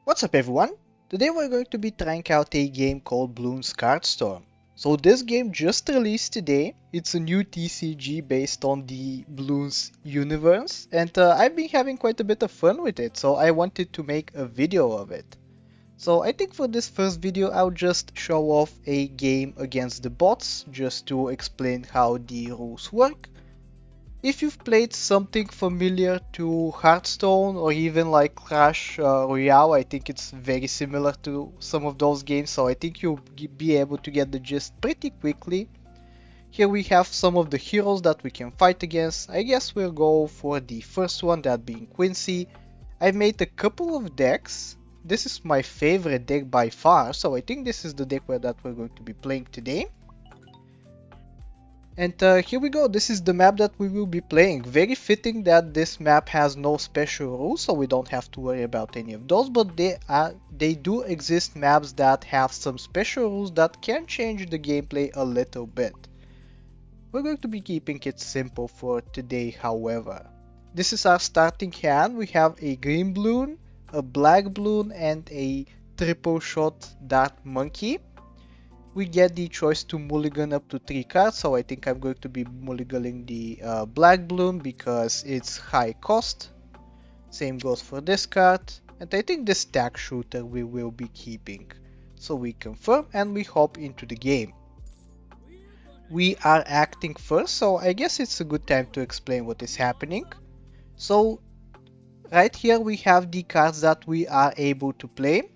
What's up everyone? Today we're going to be trying out a game called Bloons Card Storm. So this game just released today. It's a new TCG based on the Bloons universe and I've been having quite a bit of fun with it, so I wanted to make a video of it. So I think for this first video I'll just show off a game against the bots just to explain how the rules work. If you've played something familiar to Hearthstone or even like Clash Royale, I think it's very similar to some of those games, so I think you'll be able to get the gist pretty quickly. Here we have some of the heroes that we can fight against. I guess we'll go for the first one, that being Quincy. I've made a couple of decks. This is my favorite deck by far, so I think this is the deck that we're going to be playing today. And here we go, this is the map that we will be playing. Very fitting that this map has no special rules, so we don't have to worry about any of those, but they do exist maps that have some special rules that can change the gameplay a little bit. We're going to be keeping it simple for today, however. This is our starting hand. We have a green Bloon, a black Bloon, and a triple shot dart monkey. We get the choice to mulligan up to 3 cards, so I think I'm going to be mulliganing the black Bloon because it's high cost. Same goes for this card, and I think the stack shooter we will be keeping. So we confirm and we hop into the game. We are acting first, so I guess it's a good time to explain what is happening. So right here we have the cards that we are able to play.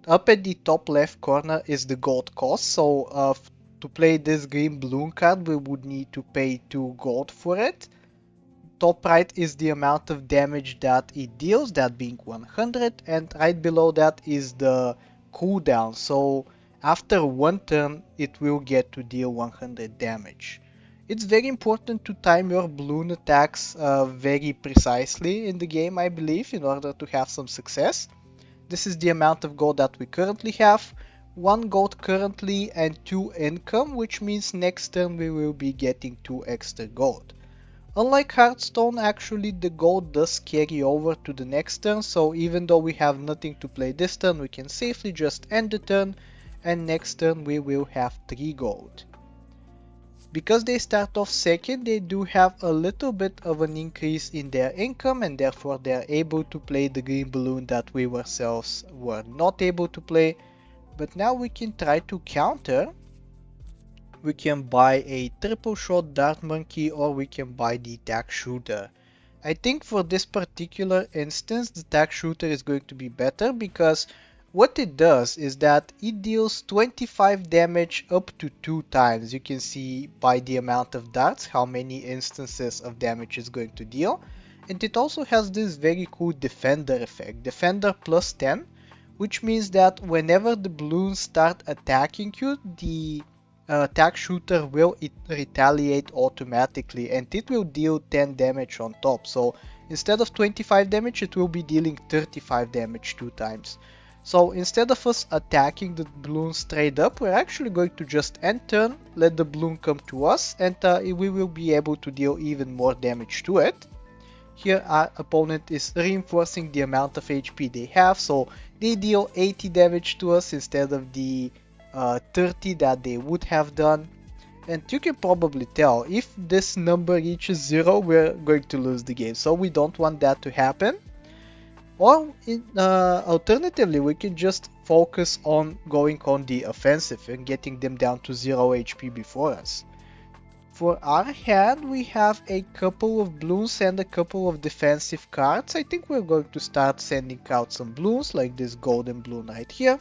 Up at the top left corner is the gold cost, so to play this green Bloon card we would need to pay 2 gold for it. Top right is the amount of damage that it deals, that being 100, and right below that is the cooldown, so after 1 turn it will get to deal 100 damage. It's very important to time your Bloon attacks very precisely in the game, I believe, in order to have some success. This is the amount of gold that we currently have, 1 gold currently and 2 income, which means next turn we will be getting 2 extra gold. Unlike Hearthstone, actually the gold does carry over to the next turn, so even though we have nothing to play this turn, we can safely just end the turn, and next turn we will have 3 gold. Because they start off second, they do have a little bit of an increase in their income, and therefore they are able to play the green Bloon that we ourselves were not able to play. But now we can try to counter. We can buy a triple shot dart monkey, or we can buy the tack shooter. I think for this particular instance the tack shooter is going to be better, because what it does is that it deals 25 damage up to 2 times. You can see by the amount of darts how many instances of damage it's going to deal. And it also has this very cool defender effect, defender plus 10, which means that whenever the Bloons start attacking you, the attack shooter will retaliate automatically, and it will deal 10 damage on top. So instead of 25 damage it will be dealing 35 damage 2 times. So instead of us attacking the Bloon straight up, we're actually going to just end turn, let the Bloon come to us, and we will be able to deal even more damage to it. Here our opponent is reinforcing the amount of HP they have, so they deal 80 damage to us instead of the 30 that they would have done. And you can probably tell, if this number reaches 0, we're going to lose the game, so we don't want that to happen. Or alternatively, we can just focus on going on the offensive and getting them down to 0 HP before us. For our hand, we have a couple of Bloons and a couple of defensive cards. I think we're going to start sending out some Bloons, like this golden Bloon right here.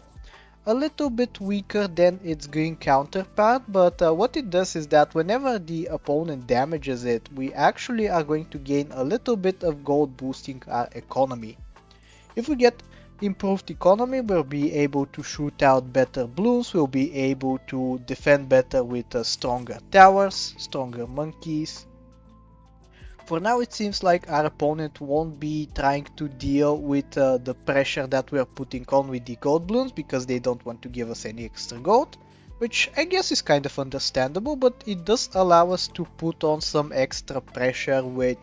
A little bit weaker than its green counterpart, but what it does is that whenever the opponent damages it, we actually are going to gain a little bit of gold, boosting our economy. If we get improved economy, we'll be able to shoot out better Bloons, we'll be able to defend better with stronger towers, stronger monkeys. For now it seems like our opponent won't be trying to deal with the pressure that we are putting on with the gold Bloons, because they don't want to give us any extra gold, which I guess is kind of understandable, but it does allow us to put on some extra pressure with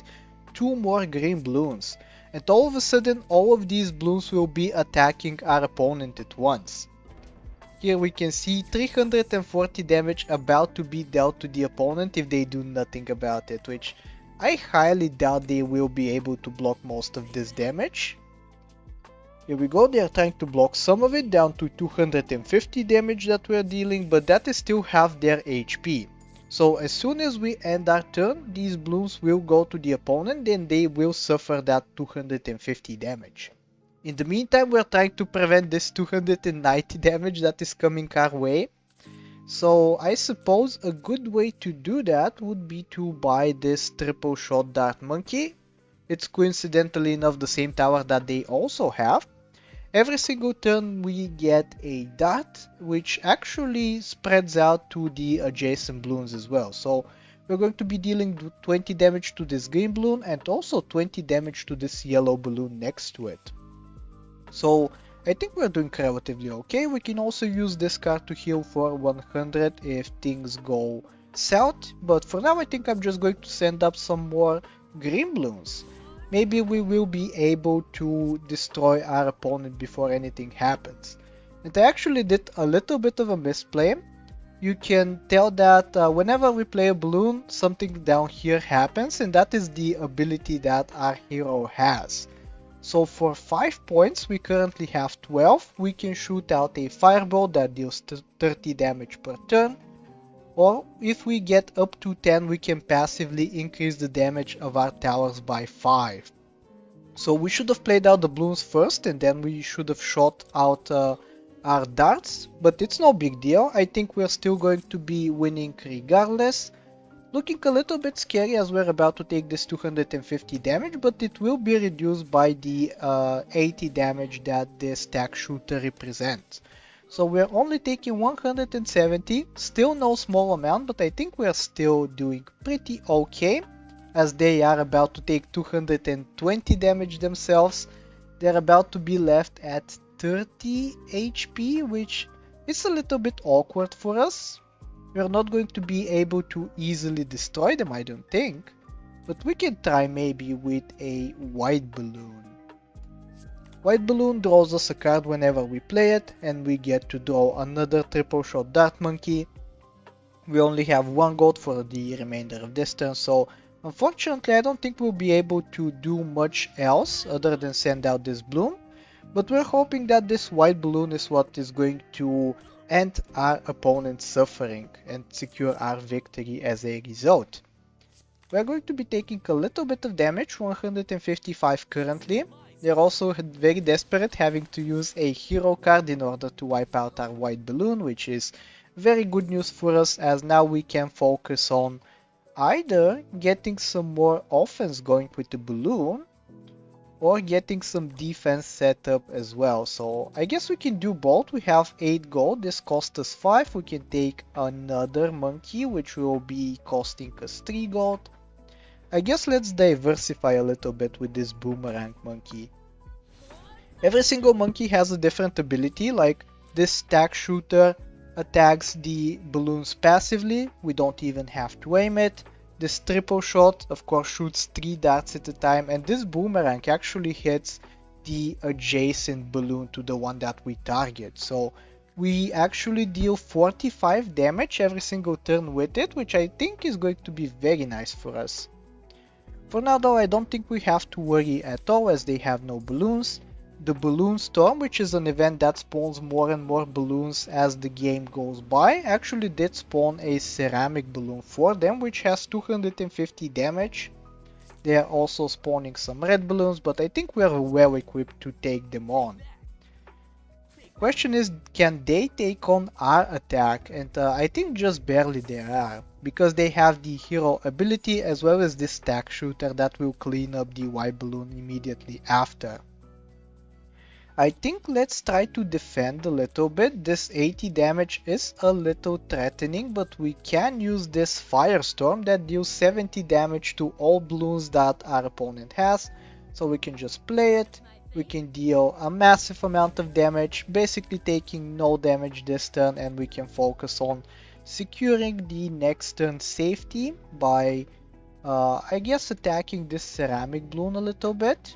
2 more green Bloons. and all of a sudden all of these balloons will be attacking our opponent at once. Here we can see 340 damage about to be dealt to the opponent if they do nothing about it, which I highly doubt they will be able to block most of this damage. Here we go, they are trying to block some of it, down to 250 damage that we are dealing, but that is still half their HP. So as soon as we end our turn, these balloons will go to the opponent and they will suffer that 250 damage. In the meantime, we're trying to prevent this 290 damage that is coming our way. So I suppose a good way to do that would be to buy this triple shot dart monkey. It's coincidentally enough the same tower that they also have. Every single turn we get a dart, which actually spreads out to the adjacent balloons as well. So we're going to be dealing 20 damage to this green balloon and also 20 damage to this yellow balloon next to it. So I think we're doing relatively okay. We can also use this card to heal for 100 if things go south. But for now I think I'm just going to send up some more green balloons. Maybe we will be able to destroy our opponent before anything happens. And I actually did a little bit of a misplay. You can tell that whenever we play a balloon, something down here happens, and that is the ability that our hero has. So for 5 points, we currently have 12. We can shoot out a fireball that deals 30 damage per turn. Or if we get up to 10, we can passively increase the damage of our towers by 5. So we should have played out the balloons first and then we should have shot out our darts. But it's no big deal. I think we're still going to be winning regardless. Looking a little bit scary as we're about to take this 250 damage, but it will be reduced by the 80 damage that this stack shooter represents. So we're only taking 170, still no small amount, but I think we're still doing pretty okay, as they are about to take 220 damage themselves. They're about to be left at 30 HP, which is a little bit awkward for us. We're not going to be able to easily destroy them, I don't think. But we can try maybe with a white balloon. White balloon draws us a card whenever we play it, and we get to draw another triple shot dart monkey. We only have 1 gold for the remainder of this turn, so unfortunately I don't think we'll be able to do much else other than send out this balloon. But we're hoping that this white balloon is what is going to end our opponent's suffering and secure our victory as a result. We're going to be taking a little bit of damage, 155 currently. They're also very desperate, having to use a hero card in order to wipe out our white balloon, which is very good news for us, as now we can focus on either getting some more offense going with the balloon or getting some defense set up as well. So I guess we can do both. We have 8 gold, this cost us 5. We can take another monkey, which will be costing us 3 gold. I guess let's diversify a little bit with this boomerang monkey. Every single monkey has a different ability, like this stack shooter attacks the balloons passively. We don't even have to aim it. This triple shot, of course, shoots 3 darts at a time, and this boomerang actually hits the adjacent balloon to the one that we target. So we actually deal 45 damage every single turn with it, which I think is going to be very nice for us. For now though, I don't think we have to worry at all, as they have no balloons. The balloon storm, which is an event that spawns more and more balloons as the game goes by, actually did spawn a ceramic balloon for them, which has 250 damage. They are also spawning some red balloons, but I think we are well equipped to take them on. Question is, can they take on our attack? And I think just barely they are, because they have the hero ability as well as this stack shooter that will clean up the white balloon immediately after. I think let's try to defend a little bit. This 80 damage is a little threatening, but we can use this firestorm that deals 70 damage to all balloons that our opponent has. So we can just play it. We can deal a massive amount of damage, basically taking no damage this turn, and we can focus on securing the next turn's safety by I guess attacking this ceramic balloon a little bit.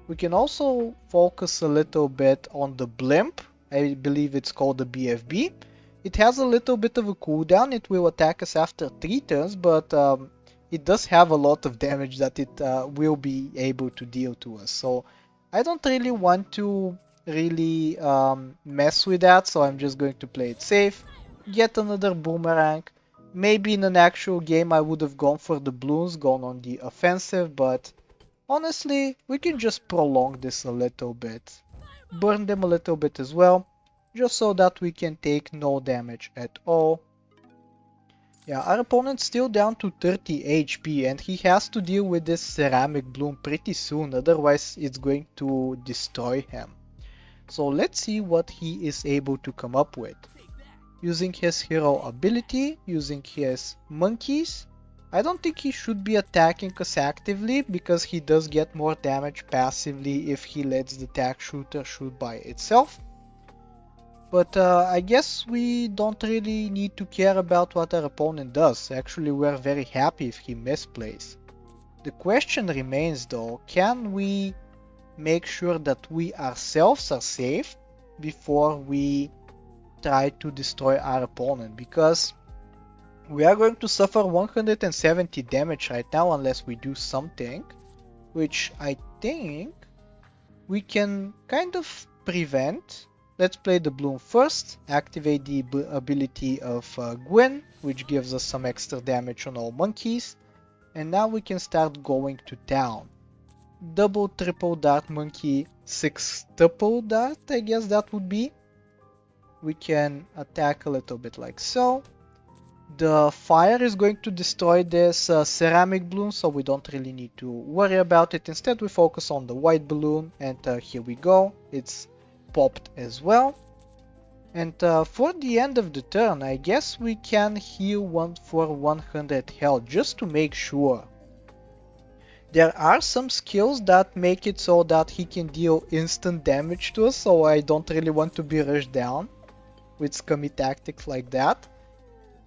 We can also focus a little bit on the blimp. I believe it's called the BFB. It has a little bit of a cooldown. It will attack us after 3 turns, but it does have a lot of damage that it will be able to deal to us. So I don't really want to really mess with that, so I'm just going to play it safe. Get another boomerang. Maybe in an actual game I would have gone for the Bloons, gone on the offensive, but honestly, we can just prolong this a little bit. Burn them a little bit as well, just so that we can take no damage at all. Yeah, our opponent's still down to 30 HP and he has to deal with this ceramic bloom pretty soon, otherwise it's going to destroy him. So let's see what he is able to come up with. Using his hero ability, using his monkeys, I don't think he should be attacking us actively because he does get more damage passively if he lets the tack shooter shoot by itself. But I guess we don't really need to care about what our opponent does. Actually, we're very happy if he misplays. The question remains though, can we make sure that we ourselves are safe before we try to destroy our opponent? Because we are going to suffer 170 damage right now unless we do something, which I think we can kind of prevent. Let's play the Bloom first, activate the ability of Gwyn, which gives us some extra damage on all monkeys, and now we can start going to town. Double, triple dart monkey, sextuple dart, I guess that would be. We can attack a little bit like so. The fire is going to destroy this ceramic balloon, so we don't really need to worry about it. Instead, we focus on the white balloon, and here we go. It's popped as well. And for the end of the turn, I guess we can heal one for 100 health, just to make sure. There are some skills that make it so that he can deal instant damage to us, so I don't really want to be rushed down with scummy tactics like that.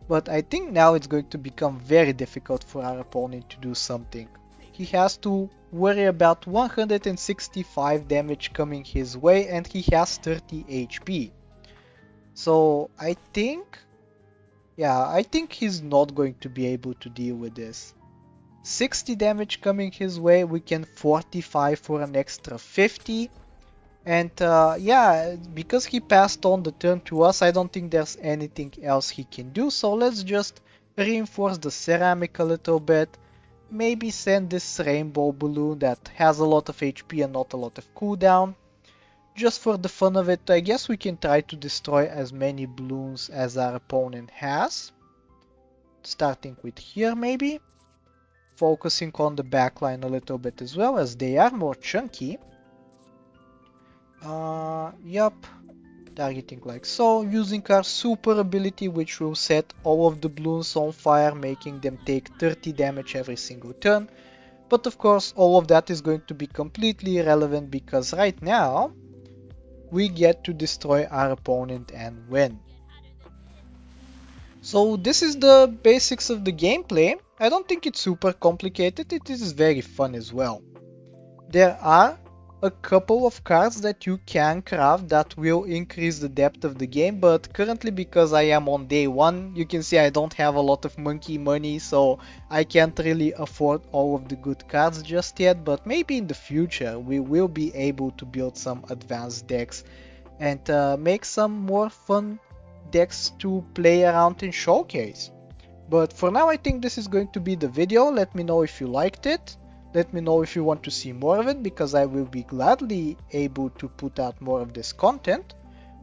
But I think now it's going to become very difficult for our opponent to do something. He has to worry about 165 damage coming his way and he has 30 HP. So I think he's not going to be able to deal with this. 60 damage coming his way, we can fortify for an extra 50. And yeah, because he passed on the turn to us, I don't think there's anything else he can do. So let's just reinforce the ceramic a little bit. Maybe send this rainbow balloon that has a lot of HP and not a lot of cooldown. Just for the fun of it, I guess we can try to destroy as many balloons as our opponent has. Starting with here maybe. Focusing on the backline a little bit as well, as they are more chunky. Yup, targeting like so, using our super ability which will set all of the balloons on fire, making them take 30 damage every single turn. But of course all of that is going to be completely irrelevant because right now we get to destroy our opponent and win. So this is the basics of the gameplay. I don't think it's super complicated, it is very fun as well. There are a couple of cards that you can craft that will increase the depth of the game, but currently because I am on day 1, you can see I don't have a lot of monkey money, so I can't really afford all of the good cards just yet, but maybe in the future we will be able to build some advanced decks and make some more fun decks to play around in Showcase. But for now I think this is going to be the video. Let me know if you liked it. Let me know if you want to see more of it, because I will be gladly able to put out more of this content.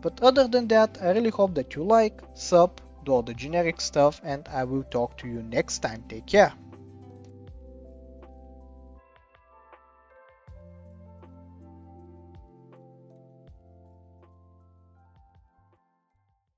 But other than that, I really hope that you like, sub, do all the generic stuff, and I will talk to you next time. Take care.